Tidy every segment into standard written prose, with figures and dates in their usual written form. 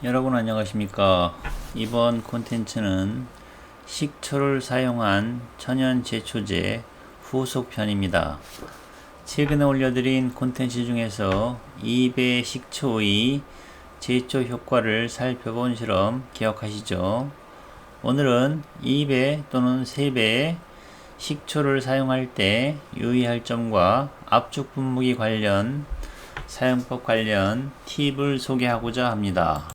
여러분 안녕하십니까. 이번 콘텐츠는 식초를 사용한 천연 제초제 후속편입니다. 최근에 올려드린 콘텐츠 중에서 2배 식초의 제초 효과를 살펴본 실험 기억하시죠? 오늘은 2배 또는 3배 식초를 사용할 때 유의할 점과 압축 분무기 관련 사용법 관련 팁을 소개하고자 합니다.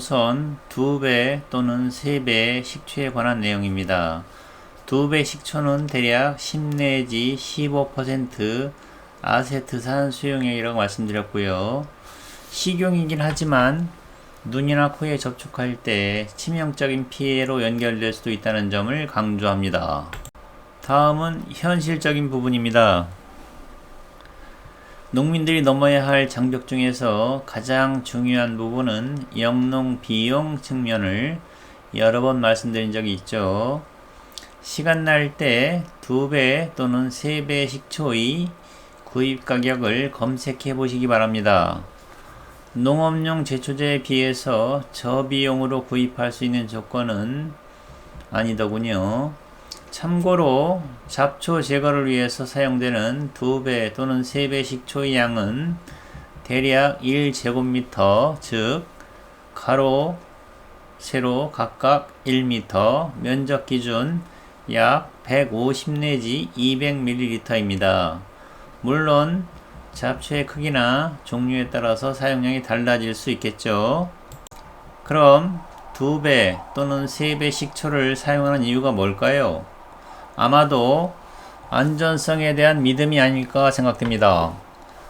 우선 2배 또는 3배 식초에 관한 내용입니다. 2배 식초는 대략 10 내지 15% 아세트산 수용액이라고 말씀드렸고요. 식용이긴 하지만 눈이나 코에 접촉할 때 치명적인 피해로 연결될 수도 있다는 점을 강조합니다. 다음은 현실적인 부분입니다. 농민들이 넘어야 할 장벽 중에서 가장 중요한 부분은 영농 비용 측면을 여러 번 말씀드린 적이 있죠. 시간 날 때 2배 또는 3배 식초의 구입 가격을 검색해 보시기 바랍니다. 농업용 제초제에 비해서 저비용으로 구입할 수 있는 조건은 아니더군요. 참고로 잡초 제거를 위해서 사용되는 2배 또는 3배 식초의 양은 대략 1제곱미터, 즉 가로, 세로 각각 1m, 면적 기준 약 150 내지 200ml입니다. 물론 잡초의 크기나 종류에 따라서 사용량이 달라질 수 있겠죠. 그럼 2배 또는 3배 식초를 사용하는 이유가 뭘까요? 아마도 안전성에 대한 믿음이 아닐까 생각됩니다.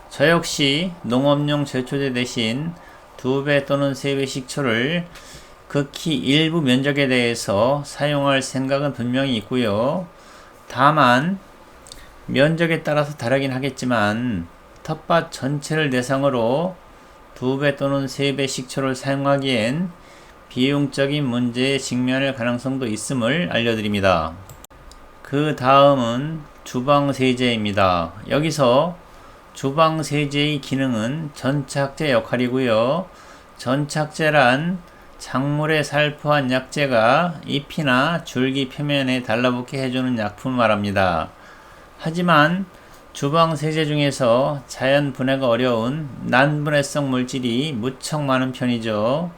저 역시 농업용 제초제 대신 2배 또는 3배 식초를 극히 일부 면적에 대해서 사용할 생각은 분명히 있고요. 다만 면적에 따라서 다르긴 하겠지만 텃밭 전체를 대상으로 2배 또는 3배 식초를 사용하기엔 비용적인 문제에 직면할 가능성도 있음을 알려드립니다. 그 다음은 주방세제입니다. 여기서 주방세제의 기능은 전착제 역할이고요. 전착제란 작물에 살포한 약재가 잎이나 줄기 표면에 달라붙게 해주는 약품을 말합니다. 하지만 주방세제 중에서 자연 분해가 어려운 난분해성 물질이 무척 많은 편이죠.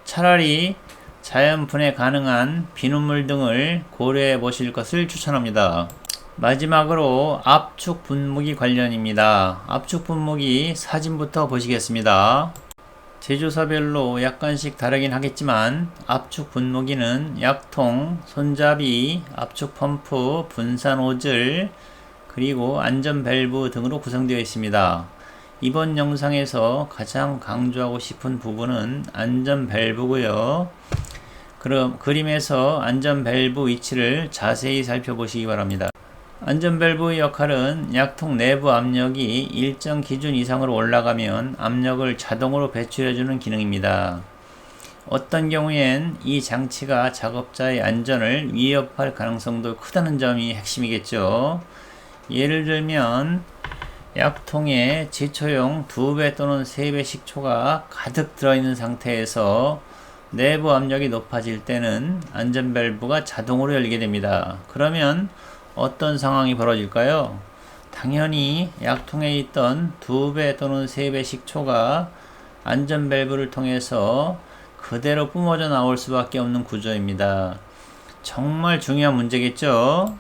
차라리 자연 분해 가능한 비눗물 등을 고려해 보실 것을 추천합니다. 마지막으로 압축 분무기 관련입니다. 압축 분무기 사진부터 보시겠습니다. 제조사별로 약간씩 다르긴 하겠지만 압축 분무기는 약통, 손잡이, 압축 펌프, 분산 노즐, 그리고 안전 밸브 등으로 구성되어 있습니다. 이번 영상에서 가장 강조하고 싶은 부분은 안전 밸브고요. 그럼 그림에서 안전 밸브 위치를 자세히 살펴보시기 바랍니다. 안전 밸브의 역할은 약통 내부 압력이 일정 기준 이상으로 올라가면 압력을 자동으로 배출해주는 기능입니다. 어떤 경우엔 이 장치가 작업자의 안전을 위협할 가능성도 크다는 점이 핵심이겠죠. 예를 들면 약통에 제초용 2배 또는 3배 식초가 가득 들어있는 상태에서 내부 압력이 높아질 때는 안전밸브가 자동으로 열게 됩니다. 그러면 어떤 상황이 벌어질까요? 당연히 약통에 있던 2배 또는 3배 식초가 안전밸브를 통해서 그대로 뿜어져 나올 수밖에 없는 구조입니다. 정말 중요한 문제겠죠?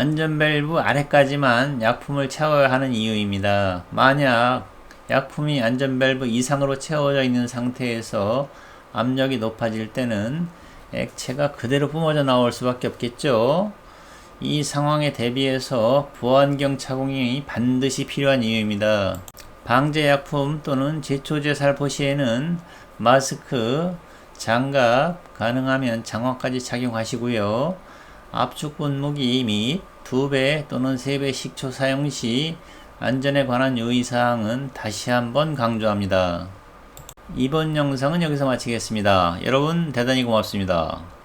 안전밸브 아래까지만 약품을 채워야 하는 이유입니다. 만약 약품이 안전밸브 이상으로 채워져 있는 상태에서 압력이 높아질 때는 액체가 그대로 뿜어져 나올 수밖에 없겠죠. 이 상황에 대비해서 보안경 착용이 반드시 필요한 이유입니다. 방제약품 또는 제초제 살포 시에는 마스크, 장갑, 가능하면 장화까지 착용하시고요. 압축 분무기 및 2배 또는 3배 식초 사용 시 안전에 관한 유의사항은 다시 한번 강조합니다. 이번 영상은 여기서 마치겠습니다. 여러분 대단히 고맙습니다.